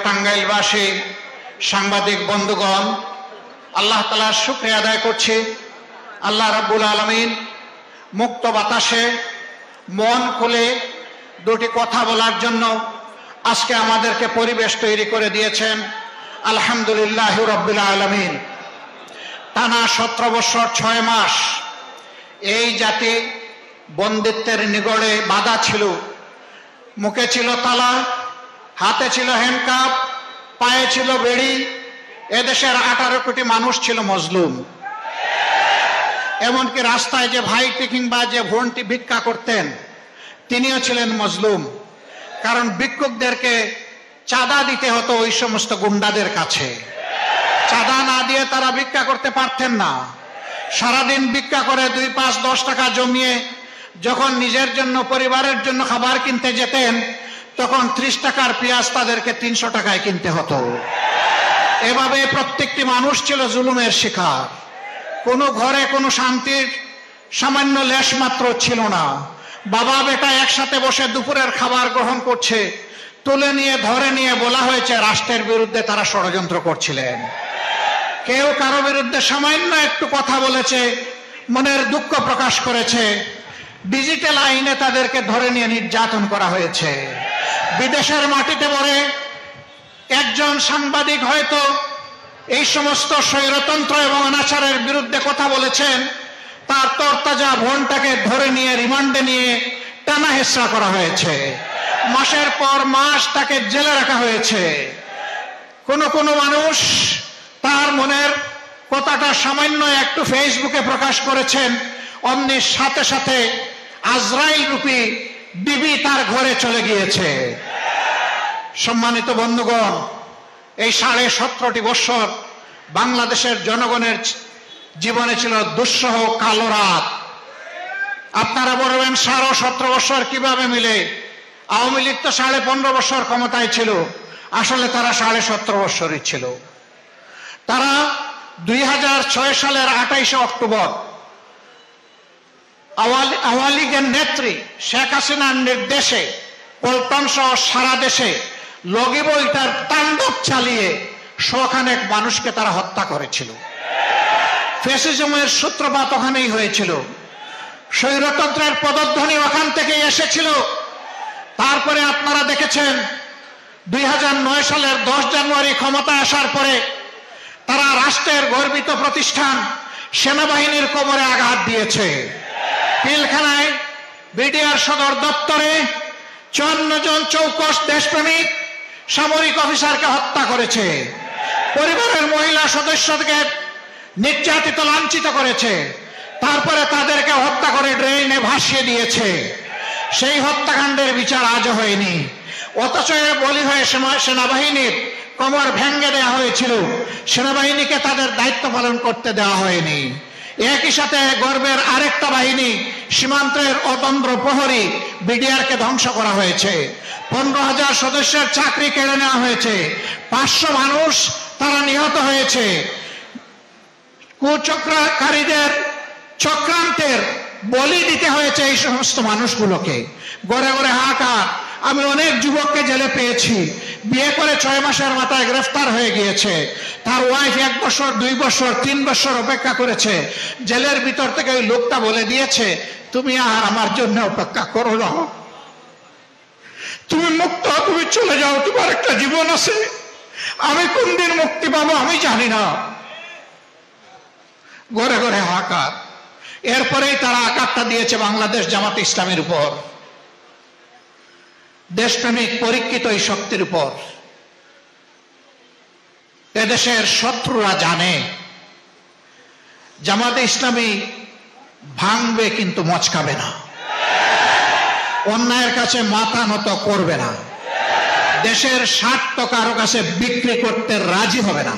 টাঙ্গাইলবাসী সাংবাদিক বন্ধুগণ, আল্লাহ তাআলার শুকরিয়া আদায় করছি। আল্লাহ রাব্বুল আলামিন মুক্ত বাতাসে মন খুলে দুটি কথা বলার জন্য আজকে আমাদেরকে পরিবেশ তৈরি করে দিয়েছেন। আলহামদুলিল্লাহ রাব্বিল আলামিন। টানা 17 বছর 6 মাস এই জাতি বন্দিত্বের নিগড়ে বাধা ছিল। মুখে ছিল তালা, হাতে ছিল হ্যান্ডকাপ, পায়ে ছিল বেড়ি। এদেশের 18 কোটি মানুষ ছিল মজলুম। এমনকি রাস্তায় যে ভাইটি কিংবা যে বোনটি ভিক্ষা করতেন তিনিও ছিলেন মজলুম। কারণ ভিক্ষুকদেরকে চাঁদা দিতে হতো ওই সমস্ত গুন্ডাদের কাছে। চাঁদা না দিয়ে তারা ভিক্ষা করতে পারতেন না। সারাদিন ভিক্ষা করে 2, 5, 10 টাকা জমিয়ে যখন নিজের জন্য পরিবারের জন্য খাবার কিনতে যেতেন তখন 30 টাকার পেঁয়াজ তাদেরকে 300 টাকায় কিনতে হতো। এভাবে প্রত্যেকটি মানুষ ছিল জুলুমের শিকার। কোনো ঘরে কোনো শান্তির সামান্য লেশ মাত্র ছিল না। বাবা বেটা একসাথে বসে দুপুরের খাবার গ্রহণ করছে, তুলে নিয়ে ধরে নিয়ে বলা হয়েছে রাষ্ট্রের বিরুদ্ধে তারা ষড়যন্ত্র করছিলেন। কেউ কারো বিরুদ্ধে সামান্য একটু কথা বলেছে, মনের দুঃখ প্রকাশ করেছে, ডিজিটাল আইনে তাদেরকে ধরে নিয়ে নির্যাতন করা হয়েছে। বিদেশের মাটিতে পড়ে একজন সাংবাদিক হয়তো এই সমস্ত স্বৈরতন্ত্র এবং অনাচারের বিরুদ্ধে কথা বলেছেন, তার তরতাজা বোনটাকে ধরে নিয়ে রিমান্ডে নিয়ে টানা হেঁচড়া করা হয়েছে। মাসের পর মাস তাকে জেলে রাখা হয়েছে। কোন মানুষ তার মনের কথাটা সামান্য একটু ফেসবুকে প্রকাশ করেছেন, অমনি সাথে সাথে আজরাইল রূপী বিবি তার ঘরে চলে গিয়েছে। সম্মানিত বন্ধুগণ, এই 17.5 বছর বাংলাদেশের জনগণের জীবনে ছিল দুঃসহ কালো রাত। আপনারা বলবেন 17.5 বছর কিভাবে মিলে? আওয়ামী লীগ তো 15.5 বছর ক্ষমতায় ছিল। আসলে তারা 17.5 বছরই ছিল। তারা 2006 সালের 28 অক্টোবর আওয়ামী লীগের নেত্রী শেখ হাসিনার নির্দেশে পল্টন সহ সারা দেশে লগি বইটার তাণ্ডব চালিয়ে শখানেক মানুষকে তারা হত্যা করেছিল। ফ্যাসিজমের সূত্রপাত ওখানেই হয়েছিল। স্বৈরতন্ত্রের পদধ্বনি ওখান থেকেই এসেছিল। তারপরে আপনারা দেখেছেন 2009 সালের 10 জানুয়ারি ক্ষমতায় আসার পরে তারা রাষ্ট্রের গর্বিত প্রতিষ্ঠান সেনাবাহিনীর কোমরে আঘাত দিয়েছে। পিলখানায় বিডিআর সদর দপ্তরে 54 জন চৌকস দেশপ্রেমিক সামরিক অফিসারকে হত্যা করেছে। পরিবারের মহিলা সদস্যকে নির্যাতিত লাঞ্ছিত করেছে। তারপরে তাদেরকে হত্যা করে ড্রেনে ভাসিয়ে দিয়েছে। সেই হত্যাকাণ্ডের বিচার আজও হয়নি। অথচ বলি হয়ে সেনাবাহিনীর কোমর ভেঙে দেওয়া হয়েছিল। সেনাবাহিনীকে তাদের দায়িত্ব পালন করতে দেওয়া হয়নি। একই সাথে গর্বের আরেকটা বাহিনী সীমান্তের অতন্ত্র প্রহরী বিডিআরকে ধ্বংস করা হয়েছে। 15,000 সদস্যের চাকরি কেড়ে নেওয়া হয়েছে। 500 মানুষ তারা নিহত হয়েছে। কুচক্রকারীদের চক্রান্তের বলি দিতে হয়েছে এই সমস্ত মানুষগুলোকে। গড়ে গড়ে হাহাকার। আমি অনেক যুবককে জেলে পেয়েছি। বিয়ে করে 6 মাসের মাথায় গ্রেফতার হয়ে গিয়েছে। তার ওয়াইফ 1 বছর, 2 বছর, 3 বছর অপেক্ষা করেছে। জেলের ভিতর থেকে ওই লোকটা বলে দিয়েছে, তুমি আর আমার জন্য অপেক্ষা করো না, তুমি মুক্ত, তুমি চলে যাও, তোমার একটা জীবন আছে। আমি কোন দিন মুক্তি পাবো আমি জানি না। ঘরে ঘরে হাহাকার। এরপরেই তারা আঘাতটা দিয়েছে বাংলাদেশ জামাত ইসলামের উপর, দেশপ্রেমিক পরীক্ষিত এই শক্তির উপর। এদেশের শত্রুরা জানে জামাতে ইসলামী ভাঙবে কিন্তু মচকাবে না, অন্যায়ের কাছে মাথা নত করবে না, দেশের স্বার্থ কারো কাছে বিক্রি করতে রাজি হবে না।